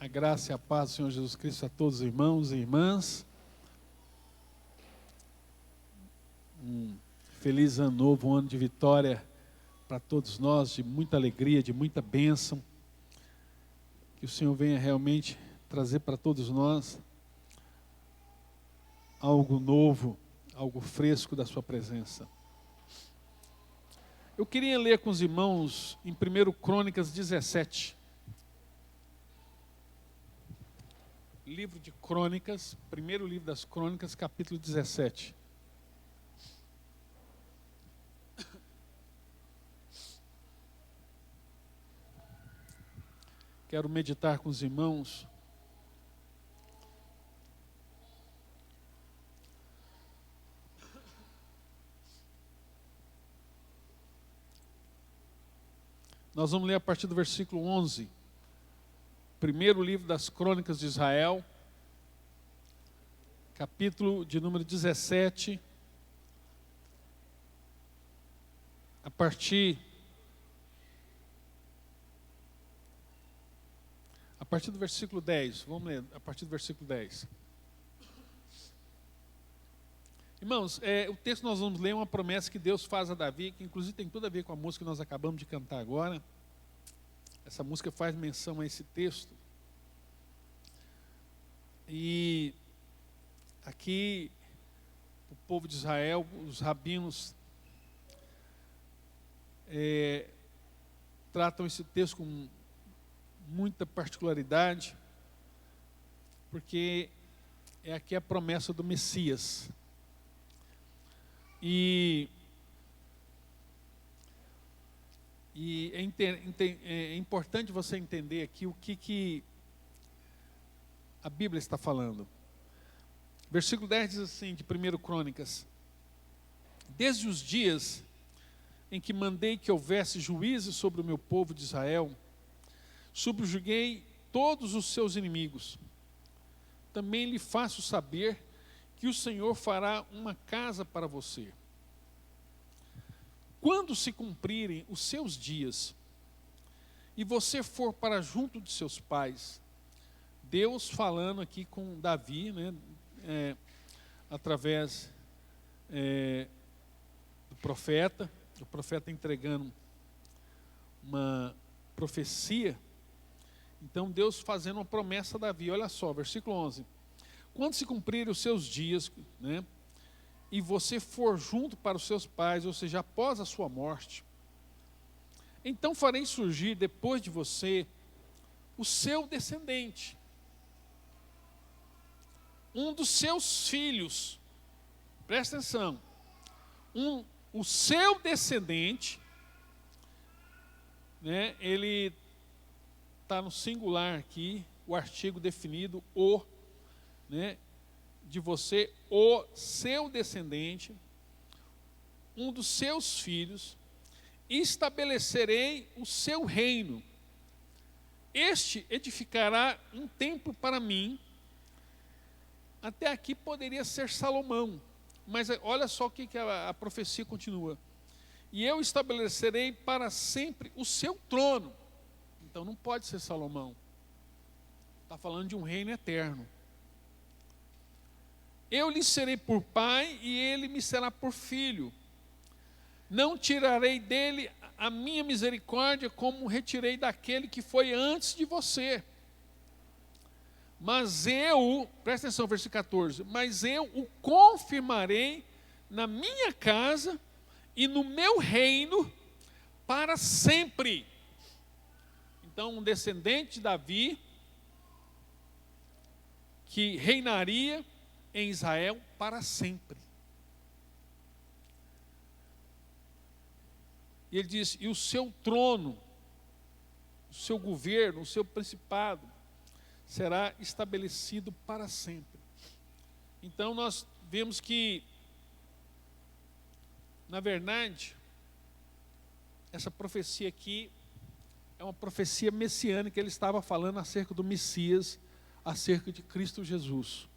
A graça e a paz do Senhor Jesus Cristo a todos os irmãos e irmãs. Um feliz ano novo, um ano de vitória para todos nós, de muita alegria, de muita bênção. Que o Senhor venha realmente trazer para todos nós algo novo, algo fresco da sua presença. Eu queria ler com os irmãos em 1 Crônicas 17. Livro de Crônicas, primeiro livro das Crônicas, capítulo 17. Quero meditar com os irmãos Nós vamos ler a partir do versículo 11. Primeiro livro das Crônicas de Israel, capítulo de número 17, a partir do versículo 10. Vamos ler a partir do versículo 10. Irmãos, o texto que nós vamos ler é uma promessa que Deus faz a Davi, que inclusive tem tudo a ver com a música que nós acabamos de cantar agora. Essa música faz menção a esse texto. E aqui, o povo de Israel, os rabinos, tratam esse texto com muita particularidade, porque é aqui a promessa do Messias. E é importante você entender aqui o que a Bíblia está falando. Versículo 10 diz assim, de 1 Crônicas: Desde os dias em que mandei que houvesse juízes sobre o meu povo de Israel, subjuguei todos os seus inimigos. Também lhe faço saber que o Senhor fará uma casa para você. Quando se cumprirem os seus dias, e você for para junto de seus pais, Deus falando aqui com Davi, né, através do profeta, o profeta entregando uma profecia. Então Deus fazendo uma promessa a Davi. Olha só, versículo 11. Quando se cumprirem os seus dias, né, e você for junto para os seus pais, ou seja, após a sua morte, então farei surgir depois de você o seu descendente, um dos seus filhos. Presta atenção. O seu descendente, né, ele está no singular aqui, o artigo definido, o, né, de você, o seu descendente, um dos seus filhos, e estabelecerei o seu reino. Este edificará um templo para mim. Até aqui poderia ser Salomão, mas olha só o que a profecia continua. E eu estabelecerei para sempre o seu trono. Então não pode ser Salomão. Está falando de um reino eterno. Eu lhe serei por pai e ele me será por filho. Não tirarei dele a minha misericórdia como retirei daquele que foi antes de você. Mas eu, presta atenção, versículo 14, mas eu o confirmarei na minha casa e no meu reino para sempre. Então, um descendente de Davi, que reinaria em Israel para sempre. E ele diz, e o seu trono, o seu governo, o seu principado, será estabelecido para sempre. Então nós vemos que, na verdade, essa profecia aqui é uma profecia messiânica. Ele estava falando acerca do Messias, acerca de Cristo Jesus.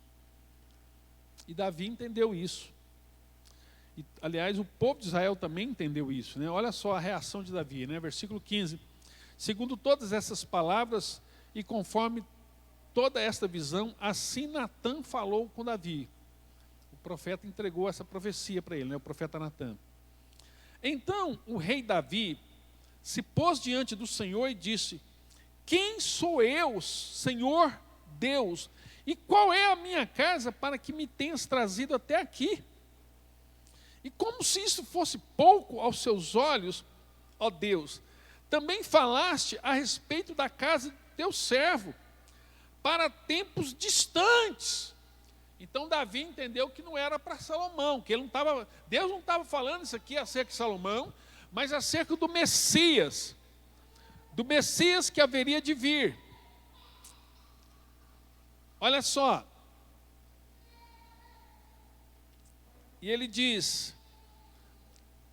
E Davi entendeu isso. E, aliás, o povo de Israel também entendeu isso, né? Olha só a reação de Davi, né? Versículo 15. Segundo todas essas palavras e conforme toda esta visão, assim Natã falou com Davi. O profeta entregou essa profecia para ele, né? O profeta Natã. Então o rei Davi se pôs diante do Senhor e disse: quem sou eu, Senhor Deus, e qual é a minha casa para que me tenhas trazido até aqui? E como se isso fosse pouco aos seus olhos, ó Deus, também falaste a respeito da casa de teu servo, para tempos distantes. Então Davi entendeu que não era para Salomão, que ele não estava, Deus não estava falando isso aqui acerca de Salomão, mas acerca do Messias que haveria de vir. Olha só. E ele diz: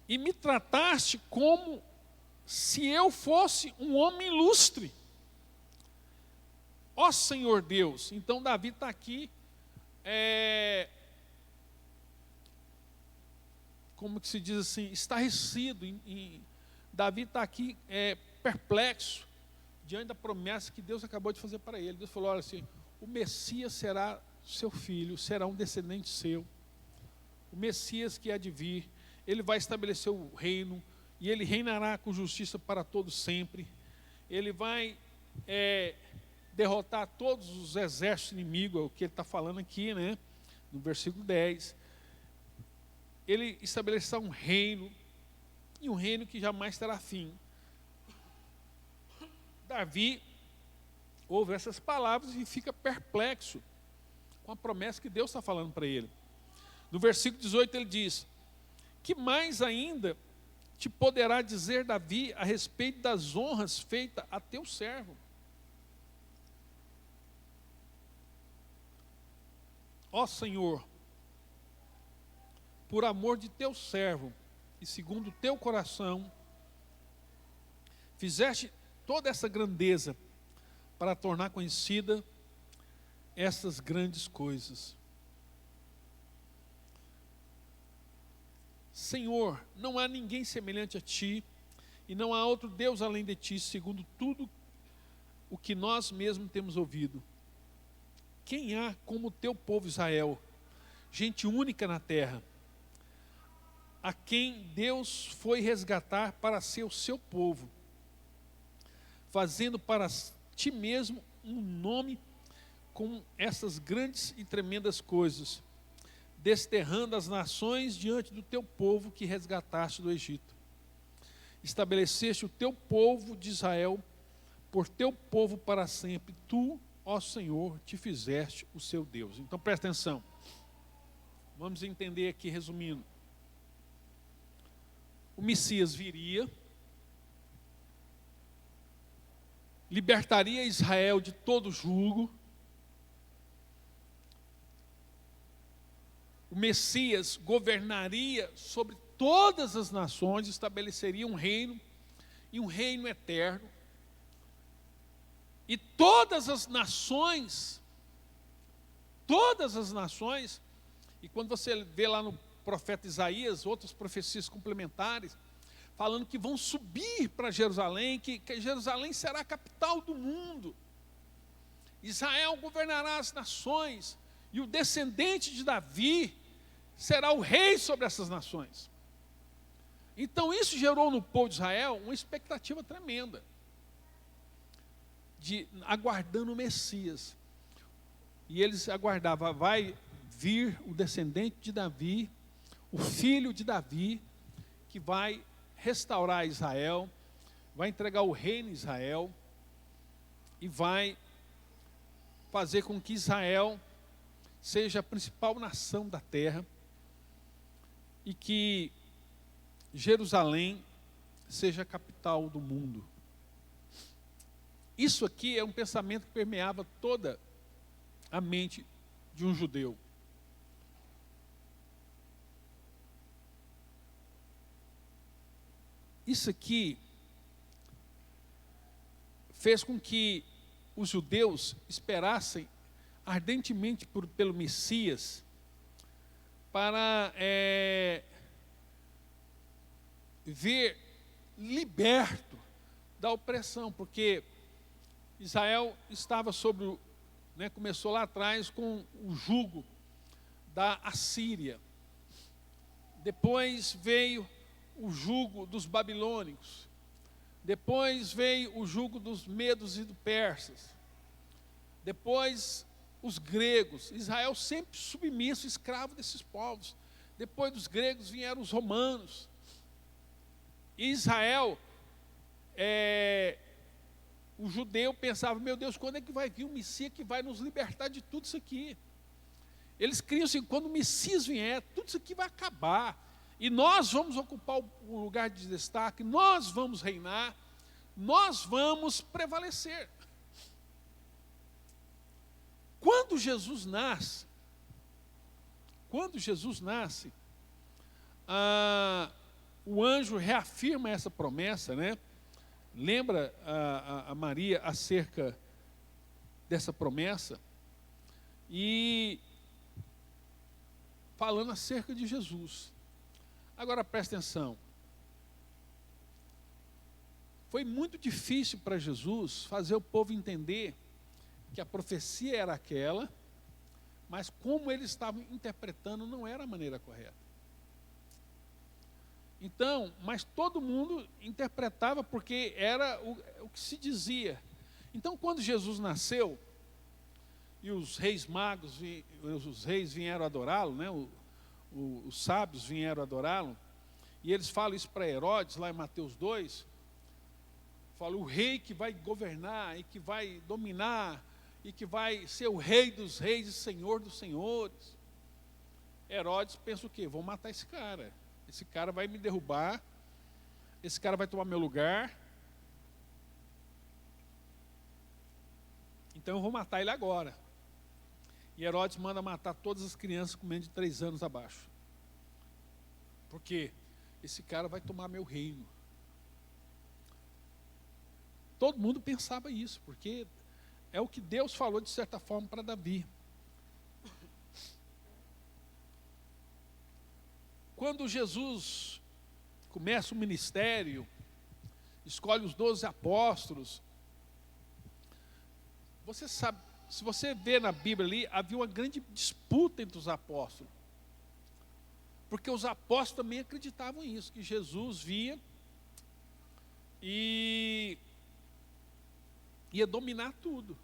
e me trataste como se eu fosse um homem ilustre, ó Senhor Deus. Então Davi está aqui, como que se diz assim, estarrecido. Davi está aqui perplexo, diante da promessa que Deus acabou de fazer para ele. Deus falou: olha assim, o Messias será seu filho, será um descendente seu. O Messias que há de vir, ele vai estabelecer o reino, e ele reinará com justiça para todos sempre. Ele vai derrotar todos os exércitos inimigos, é o que ele está falando aqui, né? No versículo 10. Ele estabelecerá um reino, e um reino que jamais terá fim. Davi ouve essas palavras e fica perplexo com a promessa que Deus está falando para ele. No versículo 18 ele diz: que mais ainda te poderá dizer Davi a respeito das honras feitas a teu servo? Ó Senhor, por amor de teu servo e segundo o teu coração, fizeste toda essa grandeza para tornar conhecida essas grandes coisas. Senhor, não há ninguém semelhante a ti, e não há outro Deus além de ti, segundo tudo o que nós mesmos temos ouvido. Quem há como o teu povo Israel, gente única na terra, a quem Deus foi resgatar para ser o seu povo, fazendo para ti mesmo um nome com essas grandes e tremendas coisas, desterrando as nações diante do teu povo que resgataste do Egito. Estabeleceste o teu povo de Israel por teu povo para sempre. Tu, ó Senhor, te fizeste o seu Deus. Então presta atenção. Vamos entender aqui, resumindo. O Messias viria, libertaria Israel de todo jugo. O Messias governaria sobre todas as nações, estabeleceria um reino, e um reino eterno. E todas as nações, e quando você vê lá no profeta Isaías, outras profecias complementares, falando que vão subir para Jerusalém, que Jerusalém será a capital do mundo. Israel governará as nações, e o descendente de Davi será o rei sobre essas nações. Então isso gerou no povo de Israel uma expectativa tremenda, aguardando o Messias. E eles aguardavam: vai vir o descendente de Davi, o filho de Davi, que vai restaurar Israel, vai entregar o reino a Israel, e vai fazer com que Israel seja a principal nação da terra, e que Jerusalém seja a capital do mundo. Isso aqui é um pensamento que permeava toda a mente de um judeu. Isso aqui fez com que os judeus esperassem ardentemente pelo Messias, para ver liberto da opressão, porque Israel estava sob né, começou lá atrás com o jugo da Assíria. Depois veio o jugo dos babilônicos. Depois veio o jugo dos medos e dos persas. Depois os gregos. Israel sempre submisso, escravo desses povos. Depois dos gregos vieram os romanos. E Israel, o judeu pensava, meu Deus, quando é que vai vir o Messias que vai nos libertar de tudo isso aqui? Eles criam assim, quando o Messias vier, tudo isso aqui vai acabar. E nós vamos ocupar o lugar de destaque, nós vamos reinar, nós vamos prevalecer. Quando Jesus nasce, o anjo reafirma essa promessa, né? Lembra a Maria acerca dessa promessa e falando acerca de Jesus. Agora presta atenção. Foi muito difícil para Jesus fazer o povo entender que a profecia era aquela, mas como eles estavam interpretando não era a maneira correta. Então, mas todo mundo interpretava porque era o que se dizia. Então, quando Jesus nasceu, e os reis magos, os reis vieram adorá-lo, né? Os sábios vieram adorá-lo, e eles falam isso para Herodes, lá em Mateus 2, falam, o rei que vai governar, e que vai dominar, e que vai ser o rei dos reis e senhor dos senhores. Herodes pensa o quê? Vou matar esse cara. Esse cara vai me derrubar, esse cara vai tomar meu lugar, então eu vou matar ele agora. E Herodes manda matar todas as crianças com menos de 3 anos abaixo. Porque esse cara vai tomar meu reino. Todo mundo pensava isso, porque é o que Deus falou de certa forma para Davi. Quando Jesus começa o ministério, escolhe os 12 apóstolos, você sabe, se você vê na Bíblia ali, havia uma grande disputa entre os apóstolos. Porque os apóstolos também acreditavam nisso, que Jesus via e ia dominar tudo.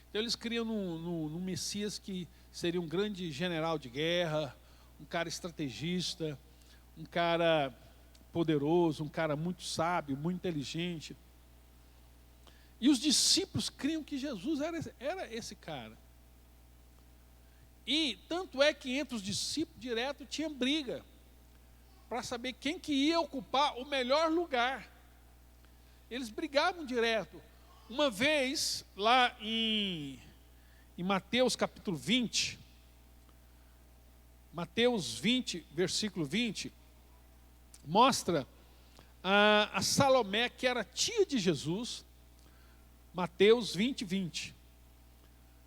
Então eles criam no Messias que seria um grande general de guerra, um cara estrategista, um cara poderoso, um cara muito sábio, muito inteligente. E os discípulos criam que Jesus era esse cara. E tanto é que entre os discípulos direto tinha briga para saber quem que ia ocupar o melhor lugar. Eles brigavam direto. Uma vez, lá em Mateus capítulo 20, Mateus 20, versículo 20, mostra a Salomé, que era tia de Jesus. Mateus 20, 20.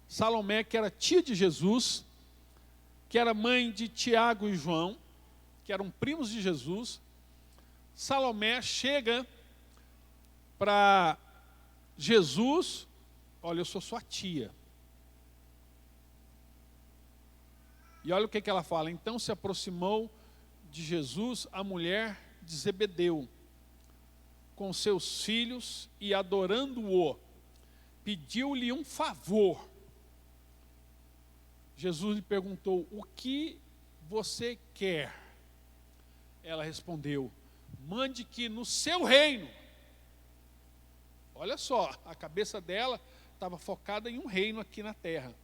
Salomé, que era tia de Jesus, que era mãe de Tiago e João, que eram primos de Jesus. Salomé chega para Jesus, olha, eu sou sua tia. E olha o que ela fala. Então se aproximou de Jesus a mulher de Zebedeu, com seus filhos, e adorando-o, pediu-lhe um favor. Jesus lhe perguntou, o que você quer? Ela respondeu, mande que no seu reino, olha só, a cabeça dela estava focada em um reino aqui na terra.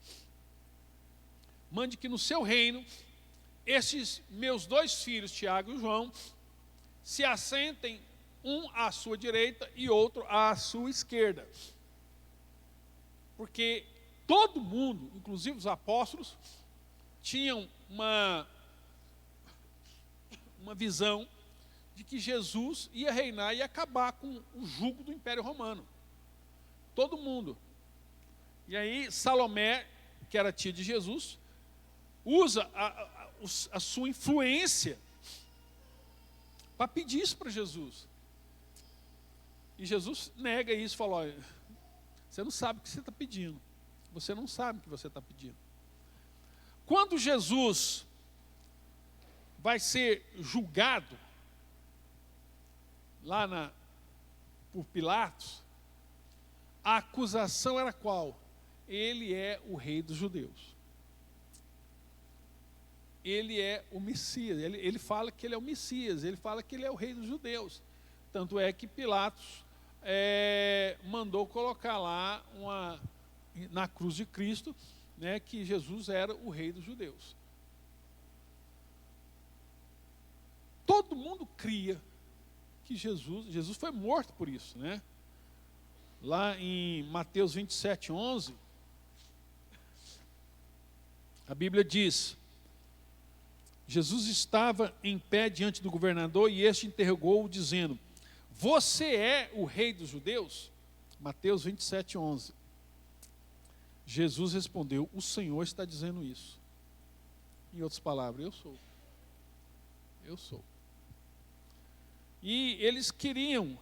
Mande que no seu reino, esses meus 2 filhos, Tiago e João, se assentem, um à sua direita e outro à sua esquerda. Porque todo mundo, inclusive os apóstolos, tinham uma visão de que Jesus ia reinar e acabar com o jugo do Império Romano. Todo mundo. E aí Salomé, que era tia de Jesus, usa a sua influência para pedir isso para Jesus. E Jesus nega isso, fala, olha, você não sabe o que você está pedindo. Você não sabe o que você está pedindo. Quando Jesus vai ser julgado lá por Pilatos, a acusação era qual? Ele é o rei dos judeus. Ele é o Messias. Ele fala que ele é o Messias, ele fala que ele é o rei dos judeus. Tanto é que Pilatos mandou colocar lá na cruz de Cristo, né, que Jesus era o rei dos judeus. Todo mundo cria que Jesus foi morto por isso, né? Lá em Mateus 27:11, a Bíblia diz: Jesus estava em pé diante do governador e este interrogou-o dizendo: você é o rei dos judeus? Mateus 27:11. Jesus respondeu: o Senhor está dizendo isso. Em outras palavras, eu sou. Eu sou. E eles queriam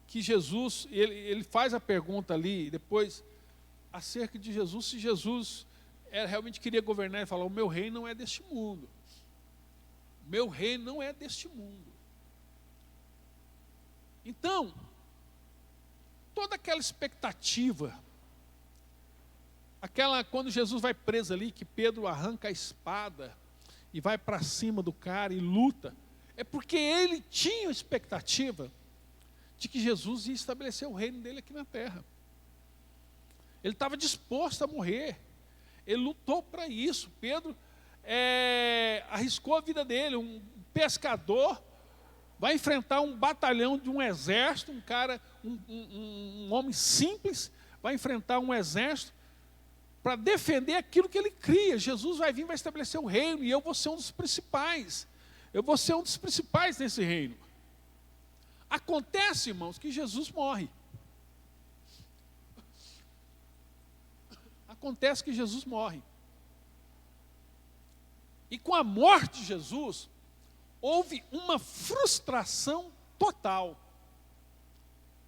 que Jesus, ele faz a pergunta ali, depois, acerca de Jesus, se Jesus realmente queria governar, ele fala: o meu reino não é deste mundo. O meu reino não é deste mundo. Então, toda aquela expectativa, quando Jesus vai preso ali, que Pedro arranca a espada e vai para cima do cara e luta, é porque ele tinha a expectativa de que Jesus ia estabelecer o reino dele aqui na terra. Ele estava disposto a morrer, ele lutou para isso. Pedro arriscou a vida dele. Um pescador vai enfrentar um batalhão de um exército, um homem simples, vai enfrentar um exército para defender aquilo que ele cria. Jesus vai vir, vai estabelecer o reino, e eu vou ser um dos principais. Eu vou ser um dos principais nesse reino. Acontece, irmãos, que Jesus morre. Acontece que Jesus morre. E com a morte de Jesus, houve uma frustração total.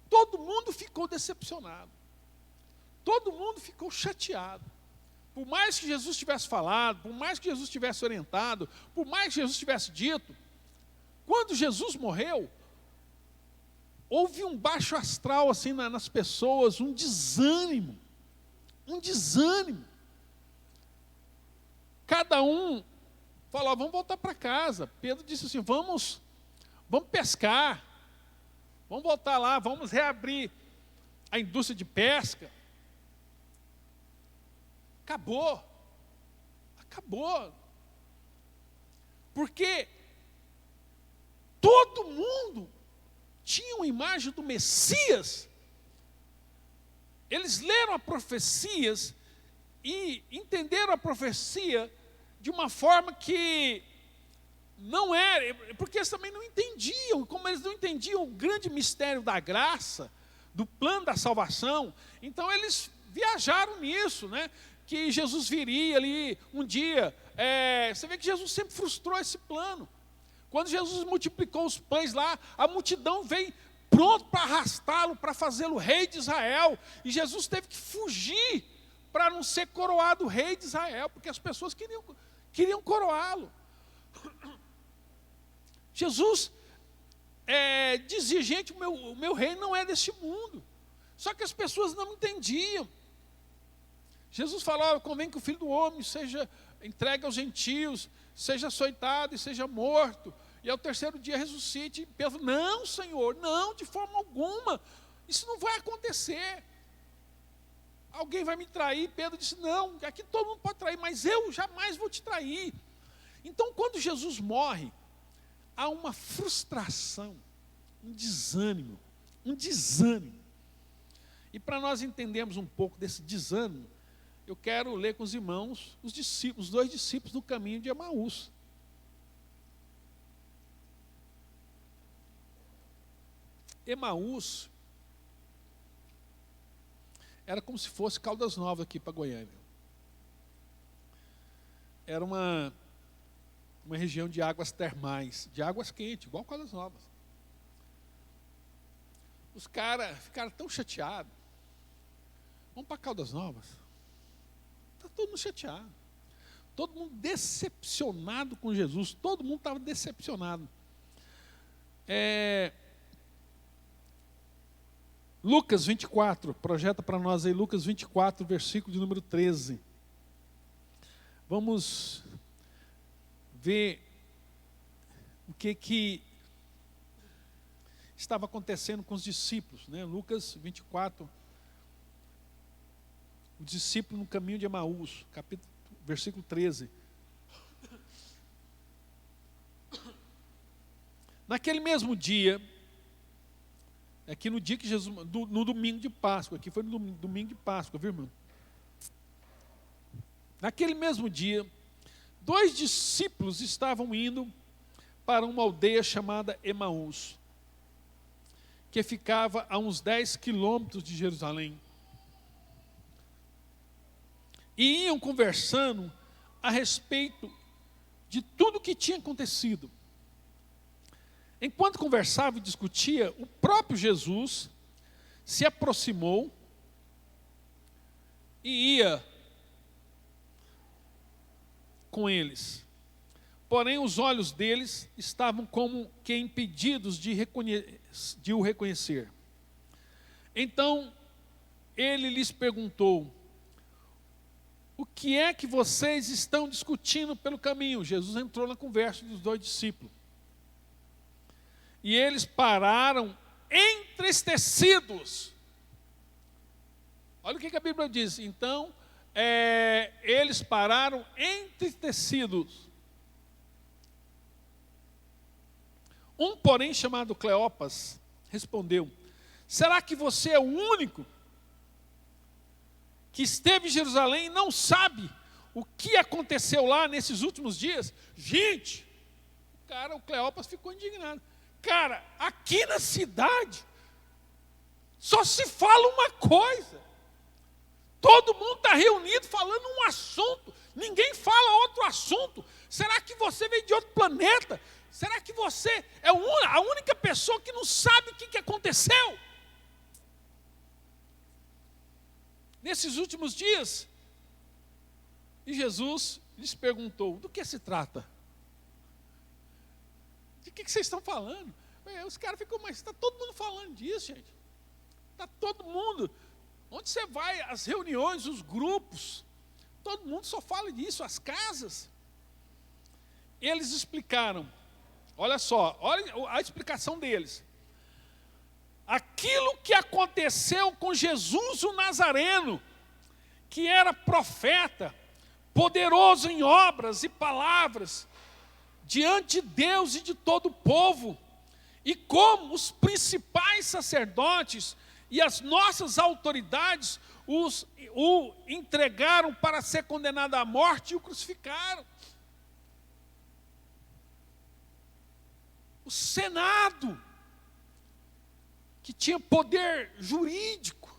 Todo mundo ficou decepcionado. Todo mundo ficou chateado. Por mais que Jesus tivesse falado, por mais que Jesus tivesse orientado, por mais que Jesus tivesse dito, quando Jesus morreu, houve um baixo astral assim nas pessoas, um desânimo. Um desânimo. Cada um falou: vamos voltar para casa. Pedro disse assim: vamos pescar. Vamos voltar lá, vamos reabrir a indústria de pesca. Acabou. Porque todo mundo tinha uma imagem do Messias. Eles leram as profecias e entenderam a profecia de uma forma que não era, porque eles também não entendiam. Como eles não entendiam o grande mistério da graça, do plano da salvação, então eles viajaram nisso, né? Que Jesus viria ali um dia. Você vê que Jesus sempre frustrou esse plano. Quando Jesus multiplicou os pães lá, a multidão veio pronto para arrastá-lo, para fazê-lo rei de Israel. E Jesus teve que fugir para não ser coroado rei de Israel, porque as pessoas queriam coroá-lo. Jesus dizia: gente, o meu reino não é deste mundo. Só que as pessoas não entendiam. Jesus falava: convém que o Filho do Homem seja entregue aos gentios, seja açoitado e seja morto, e ao terceiro dia ressuscite. E Pedro: não, Senhor, não, de forma alguma, isso não vai acontecer. Alguém vai me trair. Pedro disse: não, aqui todo mundo pode trair, mas eu jamais vou te trair. Então, quando Jesus morre, há uma frustração, um desânimo. E para nós entendermos um pouco desse desânimo, eu quero ler com os irmãos os 2 discípulos do caminho de Emaús. Emaús era como se fosse Caldas Novas aqui para Goiânia. Era uma região de águas termais, de águas quentes, igual Caldas Novas. Os caras ficaram tão chateados, Vamos para Caldas Novas. Está todo mundo chateado. Todo mundo decepcionado com Jesus. Todo mundo estava decepcionado. Lucas 24, projeta para nós aí Lucas 24, versículo de número 13. Vamos ver o que estava acontecendo com os discípulos, né? Lucas 24, o discípulo no caminho de Emaús, versículo 13. Naquele mesmo dia, aqui no dia que Jesus, no domingo de Páscoa, aqui foi no domingo de Páscoa, viu, irmão? Naquele mesmo dia, 2 discípulos estavam indo para uma aldeia chamada Emaús, que ficava a uns 10 quilômetros de Jerusalém. E iam conversando a respeito de tudo o que tinha acontecido. Enquanto conversava e discutia, o próprio Jesus se aproximou e ia com eles. Porém, os olhos deles estavam como que impedidos de o reconhecer. Então, ele lhes perguntou: o que é que vocês estão discutindo pelo caminho? Jesus entrou na conversa dos 2 discípulos. E eles pararam entristecidos. Olha o que a Bíblia diz. Então, eles pararam entristecidos. Um, porém, chamado Cleopas, respondeu: será que você é o único que esteve em Jerusalém e não sabe o que aconteceu lá nesses últimos dias? Gente, o Cleopas ficou indignado. Cara, aqui na cidade só se fala uma coisa. Todo mundo está reunido falando um assunto. Ninguém fala outro assunto. Será que você veio de outro planeta? Será que você é a única pessoa que não sabe o que aconteceu? Nesses últimos dias, e Jesus lhes perguntou: do que se trata? De que vocês estão falando? Os caras ficam, mas está todo mundo falando disso, gente. Está todo mundo. Onde você vai, as reuniões, os grupos, todo mundo só fala disso, as casas. Eles explicaram, olha só, olha a explicação deles. Aquilo que aconteceu com Jesus o Nazareno, que era profeta, poderoso em obras e palavras, diante de Deus e de todo o povo, e como os principais sacerdotes e as nossas autoridades o entregaram para ser condenado à morte e o crucificaram. O Senado, que tinha poder jurídico,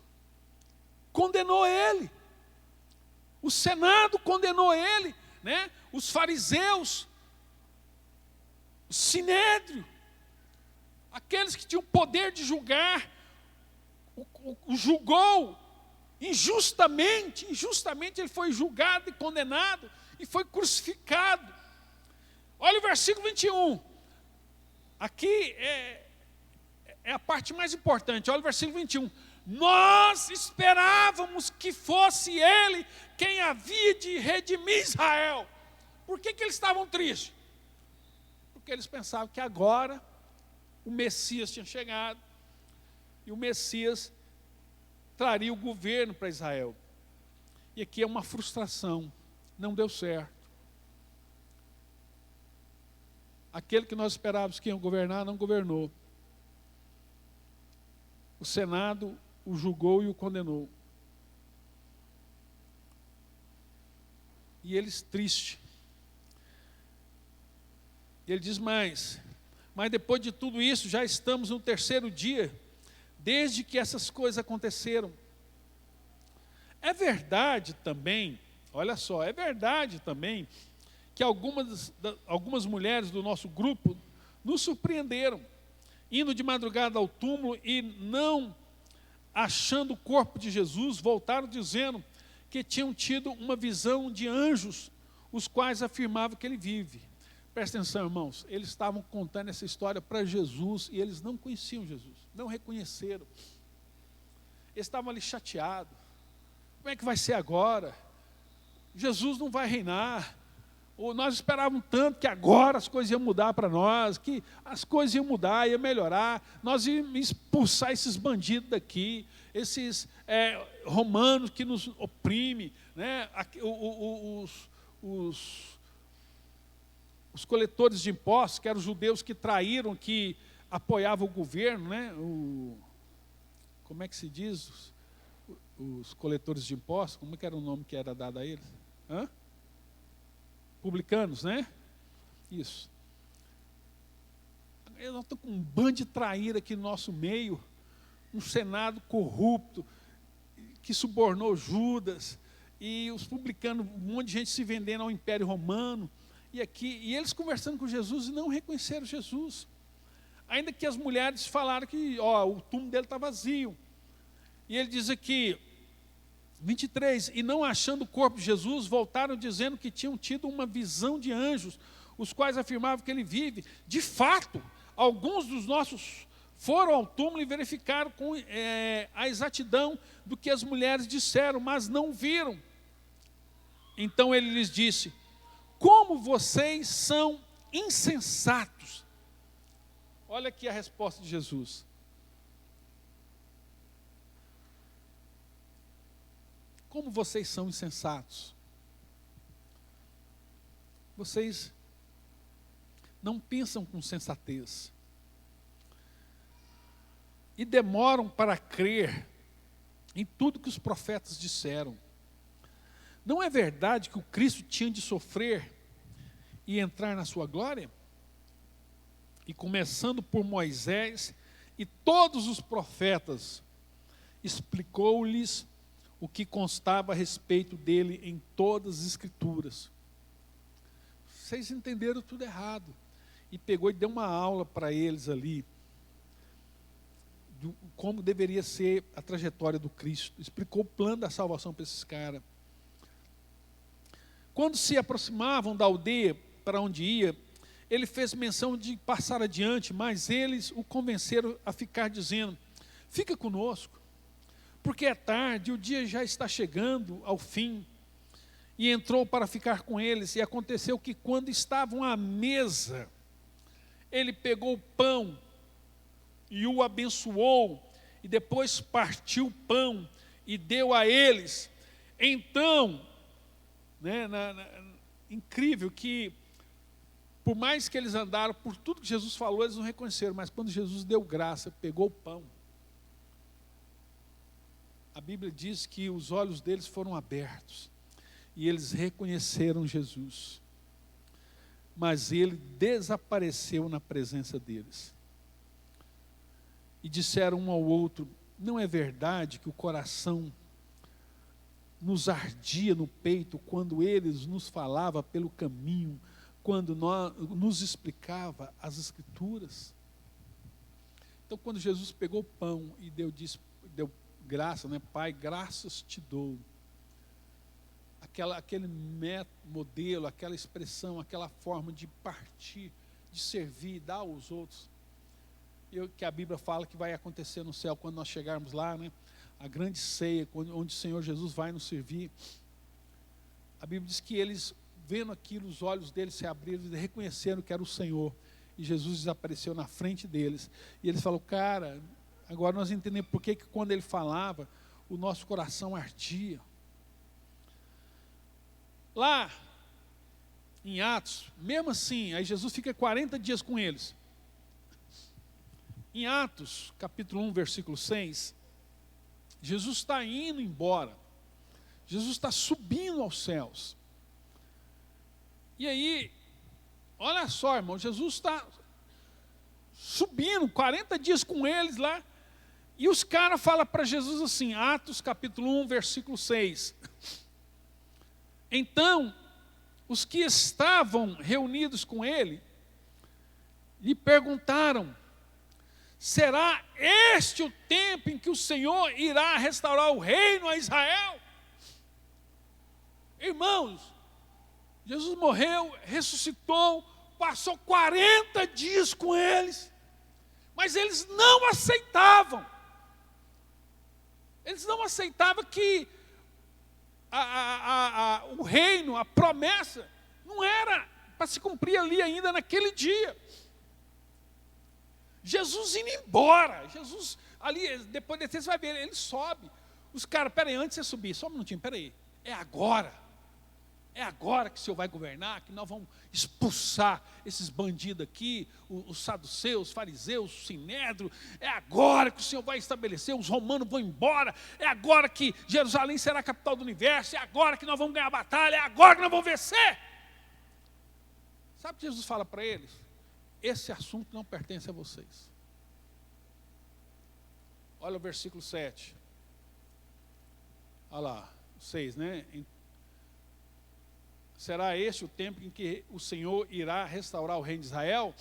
condenou ele. O Senado condenou ele, né? Os fariseus, o Sinédrio, aqueles que tinham poder de julgar, o julgou injustamente. Injustamente ele foi julgado e condenado e foi crucificado. Olha o versículo 21. Aqui é a parte mais importante. Olha o versículo 21. Nós esperávamos que fosse ele quem havia de redimir Israel. Por que eles estavam tristes? Porque eles pensavam que agora o Messias tinha chegado e o Messias traria o governo para Israel. E aqui é uma frustração. Não deu certo. Aquele que nós esperávamos que ia governar, não governou. O Senado o julgou e o condenou. E eles tristes. Ele diz mais: mas depois de tudo isso, já estamos no 3º dia, desde que essas coisas aconteceram. É verdade também, olha só, é verdade também, que algumas mulheres do nosso grupo nos surpreenderam, indo de madrugada ao túmulo e não achando o corpo de Jesus, voltaram dizendo que tinham tido uma visão de anjos, os quais afirmavam que ele vive. Presta atenção, irmãos, eles estavam contando essa história para Jesus e eles não conheciam Jesus, não reconheceram. Eles estavam ali chateados. Como é que vai ser agora? Jesus não vai reinar. Ou nós esperávamos tanto que agora as coisas iam mudar para nós, que as coisas iam mudar, iam melhorar, nós íamos expulsar esses bandidos daqui, esses romanos que nos oprimem, né? Os coletores de impostos, que eram os judeus que traíram, que apoiavam o governo, né? Como é que se diz? Os coletores de impostos, como é que era o nome que era dado a eles? Publicanos, né? Isso. Nós estamos com um bando de traíra aqui no nosso meio, um Senado corrupto, que subornou Judas, e os publicanos, um monte de gente se vendendo ao Império Romano, e eles conversando com Jesus e não reconheceram Jesus. Ainda que as mulheres falaram que o túmulo dele está vazio. E ele diz aqui, 23, e não achando o corpo de Jesus, voltaram dizendo que tinham tido uma visão de anjos, os quais afirmavam que ele vive. De fato, alguns dos nossos foram ao túmulo e verificaram com a exatidão do que as mulheres disseram, mas não viram. Então ele lhes disse: como vocês são insensatos. Olha aqui a resposta de Jesus. Como vocês são insensatos. Vocês não pensam com sensatez. E demoram para crer em tudo que os profetas disseram. Não é verdade que o Cristo tinha de sofrer e entrar na sua glória? E começando por Moisés e todos os profetas, explicou-lhes o que constava a respeito dele em todas as Escrituras. Vocês entenderam tudo errado. E pegou e deu uma aula para eles ali, de como deveria ser a trajetória do Cristo. Explicou o plano da salvação para esses caras. Quando se aproximavam da aldeia para onde ia, ele fez menção de passar adiante, mas eles o convenceram a ficar, dizendo: fica conosco, porque é tarde, o dia já está chegando ao fim. E entrou para ficar com eles, e aconteceu que quando estavam à mesa, ele pegou o pão e o abençoou, e depois partiu o pão e deu a eles. Então, incrível que, por mais que eles andaram, por tudo que Jesus falou, eles não reconheceram, mas quando Jesus deu graça, pegou o pão, a Bíblia diz que os olhos deles foram abertos, e eles reconheceram Jesus, mas ele desapareceu na presença deles, e disseram um ao outro: não é verdade que o coração nos ardia no peito quando eles nos falava pelo caminho, quando nos explicava as Escrituras? Então, quando Jesus pegou o pão e deu graça, né? Pai, graças te dou. Aquele modelo, aquela expressão, aquela forma de partir, de servir, dar aos outros. Que a Bíblia fala que vai acontecer no céu quando nós chegarmos lá, né? A grande ceia, onde o Senhor Jesus vai nos servir. A Bíblia diz que eles, vendo aquilo, os olhos deles se abriram e reconheceram que era o Senhor. E Jesus desapareceu na frente deles. E eles falaram: cara, agora nós entendemos por que quando ele falava, o nosso coração ardia. Lá em Atos, mesmo assim, aí Jesus fica 40 dias com eles. Em Atos, capítulo 1, versículo 6, Jesus está indo embora. Jesus está subindo aos céus. E aí, olha só, irmão, Jesus está subindo, 40 dias com eles lá. E os caras falam para Jesus assim, Atos capítulo 1, versículo 6. Então, os que estavam reunidos com ele, lhe perguntaram: Será este o tempo em que o Senhor irá restaurar o reino a Israel? Irmãos, Jesus morreu, ressuscitou, passou 40 dias com eles, mas eles não aceitavam. Eles não aceitavam que o reino, a promessa, não era para se cumprir ali ainda naquele dia. Jesus indo embora, Jesus ali, depois desse você vai ver, ele sobe. Os caras, peraí, antes de você subir, só um minutinho, peraí, é agora que o Senhor vai governar, que nós vamos expulsar esses bandidos aqui, os saduceus, os fariseus, o sinédrio, é agora que o Senhor vai estabelecer, os romanos vão embora, é agora que Jerusalém será a capital do universo, é agora que nós vamos ganhar a batalha, é agora que nós vamos vencer. Sabe o que Jesus fala para eles? Esse assunto não pertence a vocês. Olha o versículo 7. Olha lá, 6, né? Será este o tempo em que o Senhor irá restaurar o reino de Israel?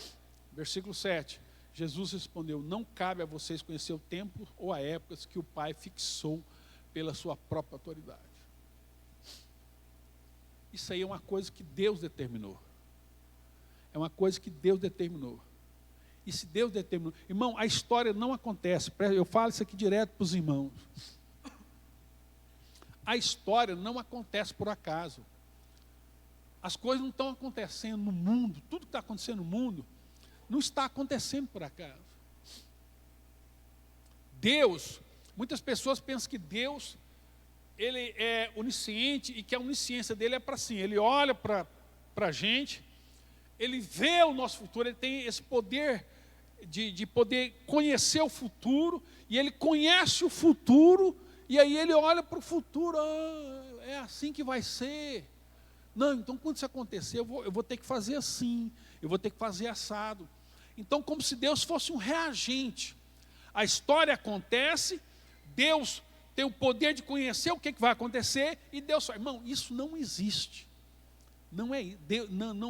Versículo 7. Jesus respondeu: não cabe a vocês conhecer o tempo ou a época que o Pai fixou pela sua própria autoridade. Isso aí é uma coisa que Deus determinou. É uma coisa que Deus determinou. E se Deus determinou... Irmão, a história não acontece. Eu falo isso aqui direto para os irmãos. A história não acontece por acaso. As coisas não estão acontecendo no mundo, tudo que está acontecendo no mundo, não está acontecendo por acaso. Deus, muitas pessoas pensam que Deus, ele é onisciente e que a onisciência dele é para assim, ele olha para a gente, ele vê o nosso futuro, ele tem esse poder de poder conhecer o futuro, e ele conhece o futuro, e aí ele olha para o futuro, é assim que vai ser. Não, então quando isso acontecer, eu vou ter que fazer assim, eu vou ter que fazer assado. Então, como se Deus fosse um reagente. A história acontece, Deus tem o poder de conhecer o que vai acontecer, e Deus fala, irmão, isso não existe. Não é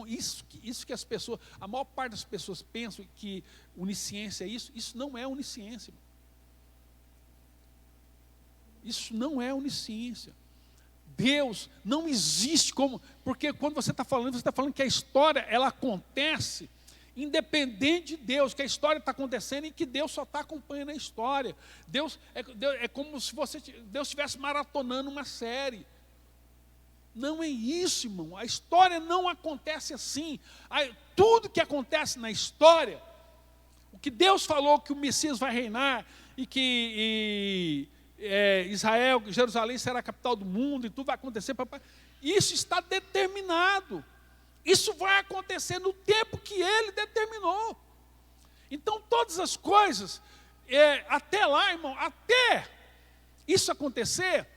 isso que as pessoas, a maior parte das pessoas pensam que onisciência é isso não é onisciência. Isso não é onisciência. Deus não existe como, porque quando você está falando que a história, ela acontece independente de Deus, que a história está acontecendo e que Deus só está acompanhando a história. Deus é como se Deus estivesse maratonando uma série. Não é isso, irmão. A história não acontece assim. Tudo que acontece na história, o que Deus falou que o Messias vai reinar e que Israel, Jerusalém será a capital do mundo e tudo vai acontecer, isso está determinado. Isso vai acontecer no tempo que Ele determinou. Então todas as coisas, até lá, irmão, até isso acontecer,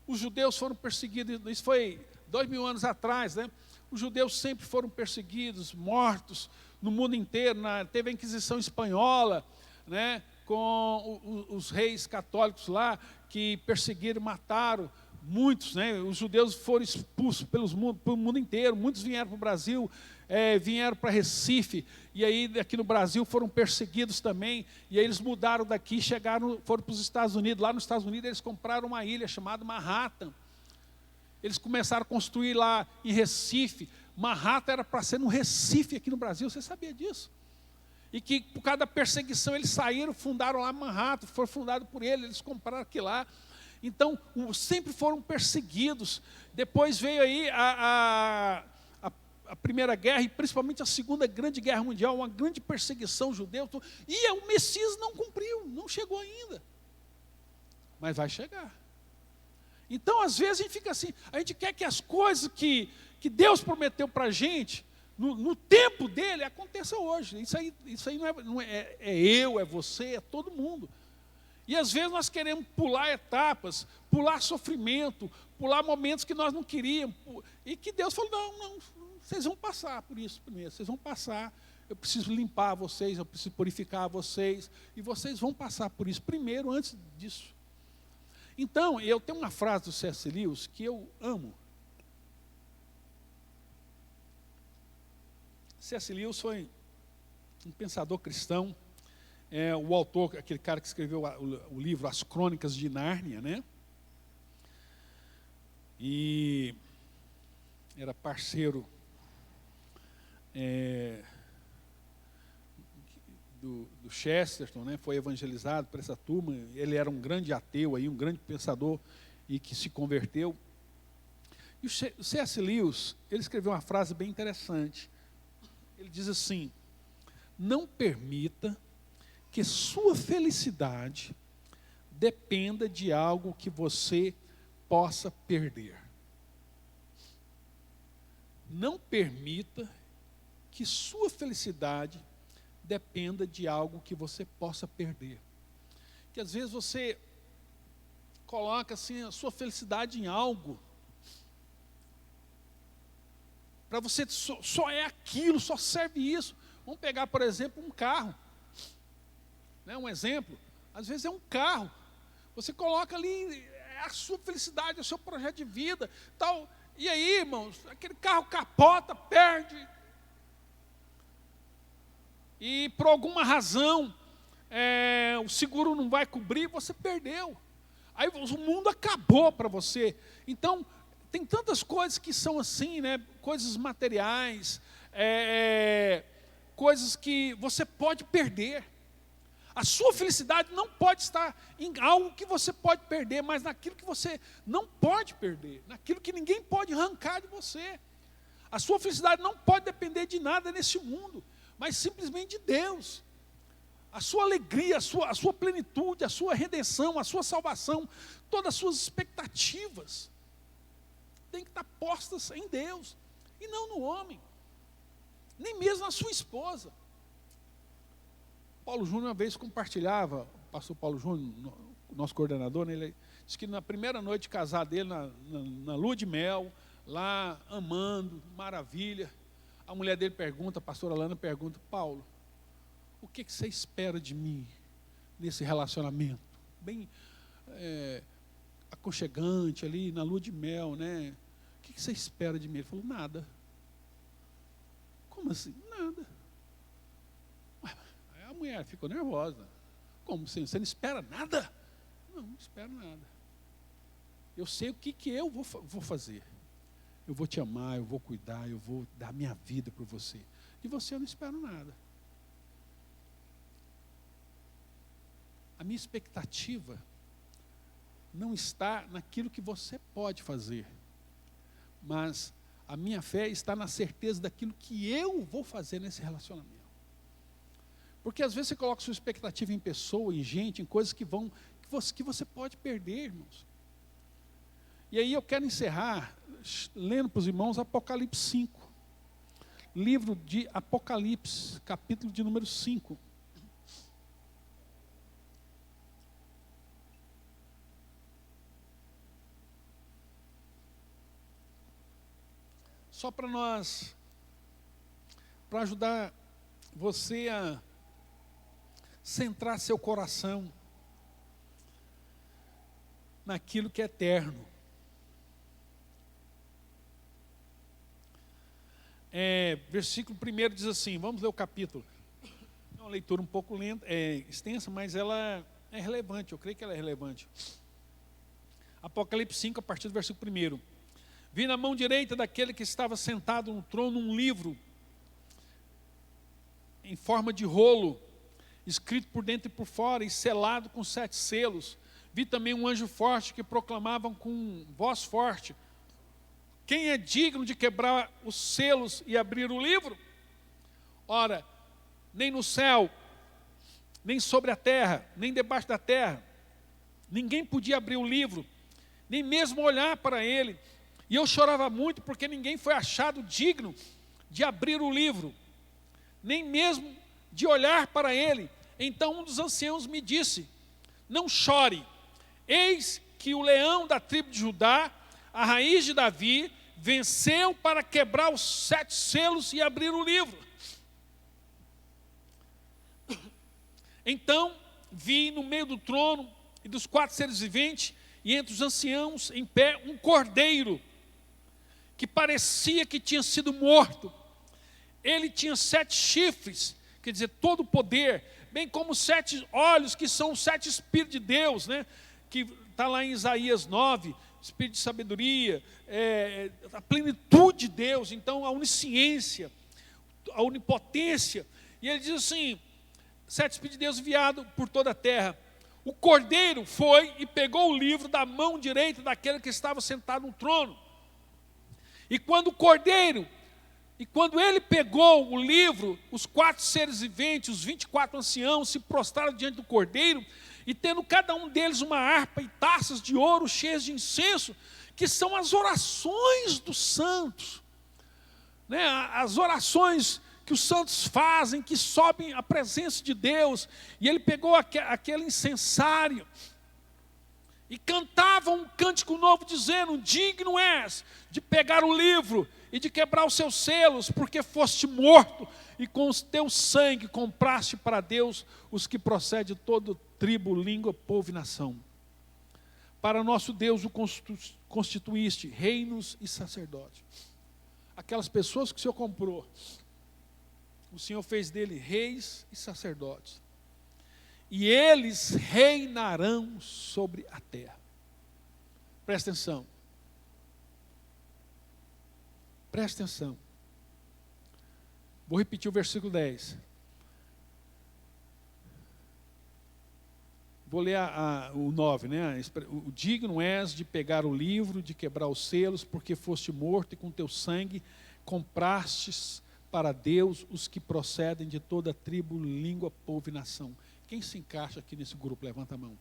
os judeus foram perseguidos, isso foi 2000 anos atrás, né? Os judeus sempre foram perseguidos, mortos no mundo inteiro, teve a Inquisição Espanhola, né? Com os reis católicos lá, que perseguiram, mataram muitos, né? Os judeus foram expulsos pelo mundo inteiro, muitos vieram para o Brasil, vieram para Recife, e aí aqui no Brasil foram perseguidos também, e aí eles mudaram daqui, foram para os Estados Unidos. Lá nos Estados Unidos eles compraram uma ilha chamada Manhattan. Eles começaram a construir lá em Recife. Manhattan era para ser no Recife aqui no Brasil, você sabia disso? E que por causa da perseguição eles saíram, fundaram lá Manhattan, foi fundado por eles compraram aquilo lá. Então, sempre foram perseguidos. Depois veio aí a Primeira Guerra, e principalmente a Segunda Grande Guerra Mundial, uma grande perseguição judeu. E o Messias não cumpriu, não chegou ainda. Mas vai chegar. Então, às vezes, a gente fica assim, a gente quer que as coisas que Deus prometeu para a gente, no tempo dele, aconteça hoje. Isso aí não é eu, é você, é todo mundo. E às vezes nós queremos pular etapas, pular sofrimento, pular momentos que nós não queríamos. E que Deus falou, não, vocês vão passar por isso primeiro, vocês vão passar. Eu preciso limpar vocês, eu preciso purificar vocês. E vocês vão passar por isso primeiro, antes disso. Então, eu tenho uma frase do C.S. Lewis que eu amo. C.S. Lewis foi um pensador cristão. o autor, aquele cara que escreveu o livro As Crônicas de Nárnia, né? E era parceiro do Chesterton, né? Foi evangelizado por essa turma. Ele era um grande ateu, aí, um grande pensador, e que se converteu. E o C.S. Lewis, ele escreveu uma frase bem interessante. Ele diz assim: não permita que sua felicidade dependa de algo que você possa perder. Não permita que sua felicidade dependa de algo que você possa perder. Que às vezes você coloca assim a sua felicidade em algo, para você só é aquilo, só serve isso. Vamos pegar, por exemplo, um carro. Né, um exemplo, às vezes é um carro. Você coloca ali a sua felicidade, o seu projeto de vida, tal. E aí, irmãos, aquele carro capota, perde. E por alguma razão, o seguro não vai cobrir, você perdeu. Aí o mundo acabou para você. Então, tem tantas coisas que são assim, né? Coisas materiais, coisas que você pode perder. A sua felicidade não pode estar em algo que você pode perder, mas naquilo que você não pode perder, naquilo que ninguém pode arrancar de você. A sua felicidade não pode depender de nada nesse mundo, mas simplesmente de Deus. A sua alegria, a sua plenitude, a sua redenção, a sua salvação, todas as suas expectativas têm que estar postas em Deus, e não no homem, nem mesmo na sua esposa. Paulo Júnior uma vez compartilhava, o pastor Paulo Júnior, nosso coordenador, né, ele disse que na primeira noite de casar dele, na lua de mel, lá amando, maravilha, a mulher dele pergunta, a pastora Alana pergunta: Paulo, o que você espera de mim nesse relacionamento? Bem aconchegante ali, na lua de mel, né? O que você espera de mim? Ele falou: nada. Como assim? Nada. Aí a mulher ficou nervosa. Como assim? Você não espera nada? Não espero nada. Eu sei o que eu vou fazer. Eu vou te amar, eu vou cuidar, eu vou dar minha vida por você. De você eu não espero nada. A minha expectativa não está naquilo que você pode fazer, mas a minha fé está na certeza daquilo que eu vou fazer nesse relacionamento. Porque às vezes você coloca sua expectativa em pessoa, em gente, em coisas que você pode perder, irmãos. E aí eu quero encerrar lendo para os irmãos Apocalipse 5. Livro de Apocalipse, capítulo de número 5. Só para ajudar você a centrar seu coração naquilo que é eterno. Versículo 1 diz assim, vamos ler o capítulo. É uma leitura um pouco lenta, extensa, mas ela é relevante, eu creio que ela é relevante. Apocalipse 5, a partir do versículo 1. Vi na mão direita daquele que estava sentado no trono um livro em forma de rolo, escrito por dentro e por fora e selado com 7 selos. Vi também um anjo forte que proclamava com voz forte: quem é digno de quebrar os selos e abrir o livro? Ora, nem no céu, nem sobre a terra, nem debaixo da terra, ninguém podia abrir o livro, nem mesmo olhar para ele. E eu chorava muito porque ninguém foi achado digno de abrir o livro, nem mesmo de olhar para ele. Então um dos anciãos me disse: não chore, eis que o leão da tribo de Judá, a raiz de Davi, venceu para quebrar os 7 selos e abrir o livro. Então vi no meio do trono e dos 4 seres viventes e entre os anciãos em pé um cordeiro que parecia que tinha sido morto. Ele tinha 7 chifres, quer dizer, todo o poder, bem como 7 olhos, que são os 7 Espíritos de Deus, né? Que está lá em Isaías 9, Espírito de sabedoria, a plenitude de Deus, então a onisciência, a onipotência. E ele diz assim, 7 Espíritos de Deus enviado por toda a terra. O Cordeiro foi e pegou o livro da mão direita daquele que estava sentado no trono. E quando ele pegou o livro, os 4 seres viventes, os 24 anciãos, se prostraram diante do Cordeiro, e tendo cada um deles uma harpa e taças de ouro cheias de incenso, que são as orações dos santos, né? As orações que os santos fazem, que sobem à presença de Deus. E ele pegou aquele incensário e cantava um cântico novo, dizendo: digno és de pegar o livro e de quebrar os seus selos, porque foste morto, e com o teu sangue compraste para Deus os que procedem de todo tribo, língua, povo e nação. Para nosso Deus o constituíste reinos e sacerdotes. Aquelas pessoas que o Senhor comprou, o Senhor fez dele reis e sacerdotes. E eles reinarão sobre a terra. Presta atenção. Presta atenção. Vou repetir o versículo 10. Vou ler o 9, né? O digno és de pegar o livro, de quebrar os selos, porque foste morto e com teu sangue comprastes para Deus os que procedem de toda tribo, língua, povo e nação. Quem se encaixa aqui nesse grupo? Levanta a mão.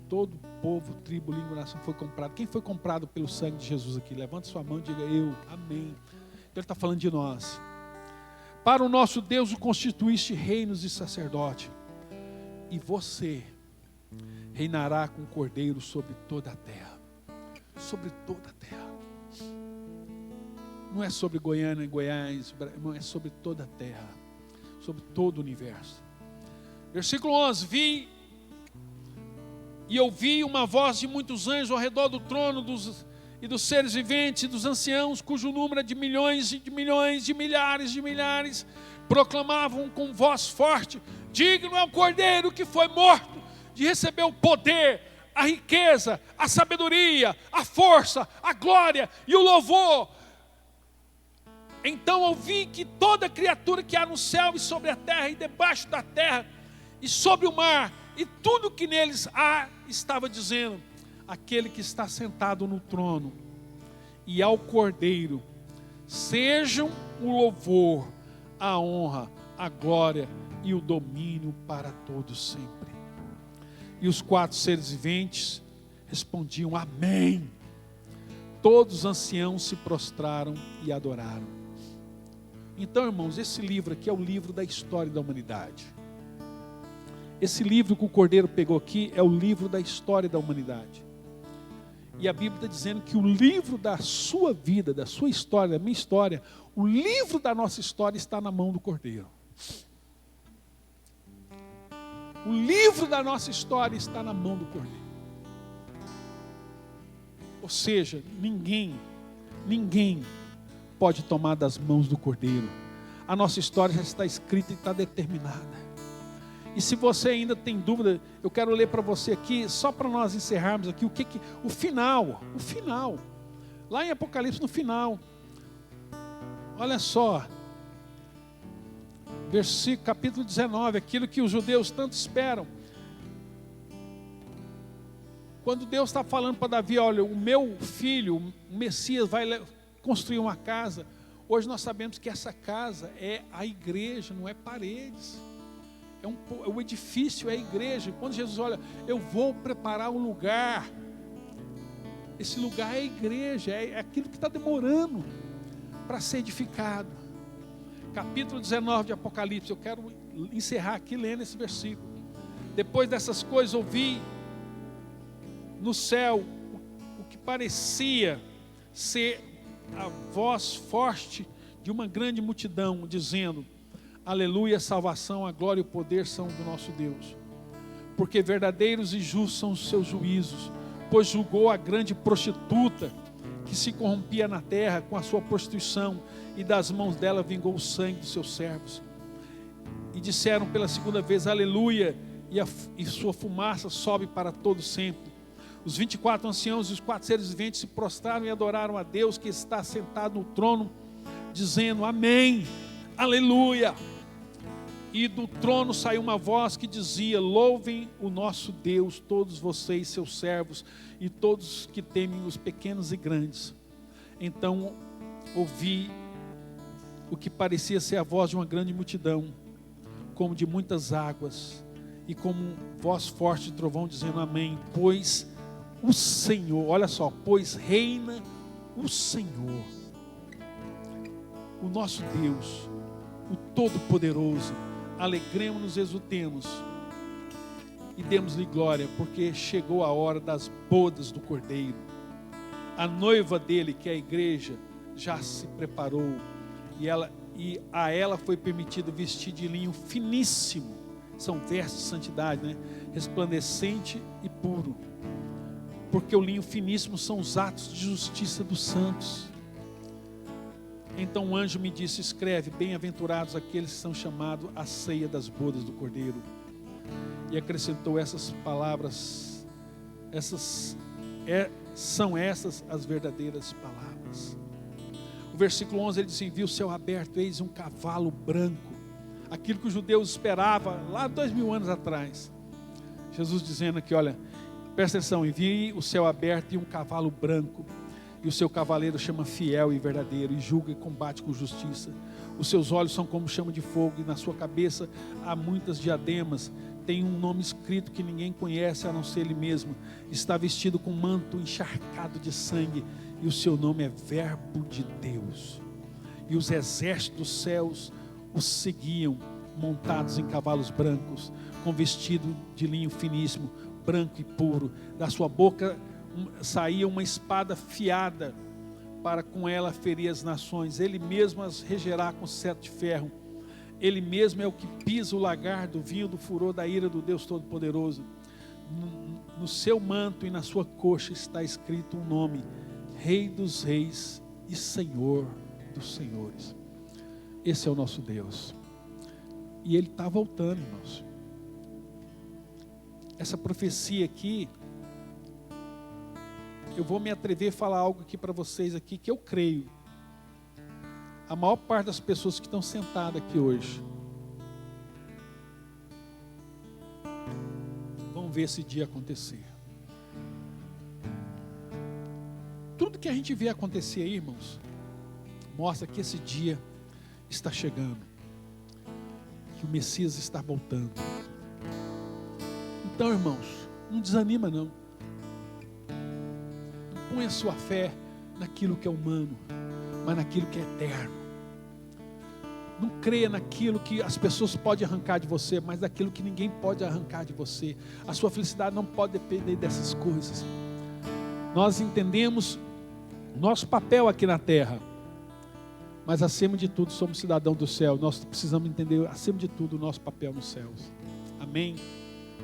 Todo povo, tribo, língua e nação foi comprado. Quem foi comprado pelo sangue de Jesus aqui? Levanta sua mão e diga: eu. Amém. Então ele está falando de nós. Para o nosso Deus o constituíste reinos e sacerdote. E você reinará com o Cordeiro sobre toda a terra. Sobre toda a terra. Não é sobre Goiânia, Goiás, não, é sobre toda a terra, sobre todo o universo. Versículo 11: vi e ouvi uma voz de muitos anjos ao redor do trono e dos seres viventes e dos anciãos, cujo número é de milhões e de milhões, de milhares de milhares, proclamavam com voz forte: digno é o Cordeiro que foi morto de receber o poder, a riqueza, a sabedoria, a força, a glória e o louvor. Então ouvi que toda criatura que há no céu e sobre a terra e debaixo da terra e sobre o mar e tudo que neles há, estava dizendo: aquele que está sentado no trono e ao Cordeiro sejam o louvor, a honra, a glória e o domínio para todos sempre. E os 4 seres viventes respondiam: amém. Todos os anciãos se prostraram e adoraram. Então, irmãos, esse livro aqui é o livro da história da humanidade. Esse livro que o Cordeiro pegou aqui é o livro da história da humanidade. E a Bíblia está dizendo que o livro da sua vida, da sua história, da minha história, o livro da nossa história está na mão do Cordeiro. O livro da nossa história está na mão do Cordeiro. Ou seja, ninguém pode tomar das mãos do Cordeiro. A nossa história já está escrita e está determinada. E se você ainda tem dúvida, eu quero ler para você aqui, só para nós encerrarmos aqui, o final. Lá em Apocalipse, no final. Olha só. Versículo, capítulo 19, aquilo que os judeus tanto esperam. Quando Deus está falando para Davi: olha, o meu filho, o Messias, vai construir uma casa. Hoje nós sabemos que essa casa é a igreja, não é paredes. O edifício é a igreja. Quando Jesus olha: eu vou preparar um lugar. Esse lugar é a igreja, é aquilo que está demorando para ser edificado. Capítulo 19 de Apocalipse, eu quero encerrar aqui lendo esse versículo. Depois dessas coisas ouvi no céu o que parecia ser a voz forte de uma grande multidão, dizendo: aleluia, a salvação, a glória e o poder são do nosso Deus, porque verdadeiros e justos são os seus juízos, pois julgou a grande prostituta que se corrompia na terra com a sua prostituição, e das mãos dela vingou o sangue dos seus servos. e disseram pela segunda vez, aleluia, e sua fumaça sobe para todo sempre. Os 24 anciãos e os 4 seres viventes se prostraram e adoraram a Deus que está sentado no trono, dizendo, amém, aleluia. E do trono saiu uma voz que dizia, louvem o nosso Deus, todos vocês, seus servos, e todos que temem, os pequenos e grandes. Então ouvi o que parecia ser a voz de uma grande multidão, como de muitas águas, e como voz forte de trovão, dizendo amém, pois o Senhor, olha só, pois reina o Senhor, o nosso Deus, o Todo-Poderoso. Alegremos-nos, exultemos e demos-lhe glória, porque chegou a hora das bodas do Cordeiro. A noiva dele, que é a igreja, já se preparou, e a ela foi permitido vestir de linho finíssimo, são vestes de santidade, né? Resplandecente e puro, porque o linho finíssimo são os atos de justiça dos santos. Então o anjo me disse, escreve, bem-aventurados aqueles que são chamados à ceia das bodas do Cordeiro. E acrescentou essas palavras, são essas as verdadeiras palavras. O versículo 11 ele diz, viu o céu aberto, eis um cavalo branco, aquilo que os judeus esperavam lá 2000 anos atrás. Jesus dizendo aqui, olha, presta atenção, vi o céu aberto e um cavalo branco, e o seu cavaleiro chama fiel e verdadeiro, e julga e combate com justiça. Os seus olhos são como chama de fogo, e na sua cabeça há muitas diademas. Tem um nome escrito que ninguém conhece a não ser ele mesmo. Está vestido com manto encharcado de sangue, e o seu nome é Verbo de Deus. E os exércitos dos céus os seguiam, montados em cavalos brancos, com vestido de linho finíssimo, branco e puro. Da sua boca saía uma espada afiada, para com ela ferir as nações. Ele mesmo as regerá com cetro de ferro. Ele mesmo é o que pisa o lagar do vinho do furor da ira do Deus Todo-Poderoso. No seu manto e na sua coxa está escrito um nome, Rei dos Reis e Senhor dos Senhores. Esse é o nosso Deus, e Ele está voltando, irmãos. Essa profecia aqui, eu vou me atrever a falar algo aqui para vocês aqui, que eu creio. A maior parte das pessoas que estão sentadas aqui hoje vão ver esse dia acontecer. Tudo que a gente vê acontecer aí, irmãos, mostra que esse dia está chegando, que o Messias está voltando. Então, irmãos, não desanima não. Não ponha sua fé naquilo que é humano, mas naquilo que é eterno. Não creia naquilo que as pessoas podem arrancar de você, mas naquilo que ninguém pode arrancar de você. A sua felicidade não pode depender dessas coisas. Nós entendemos nosso papel aqui na terra, mas acima de tudo somos cidadãos do céu. Nós precisamos entender acima de tudo o nosso papel nos céus. Amém?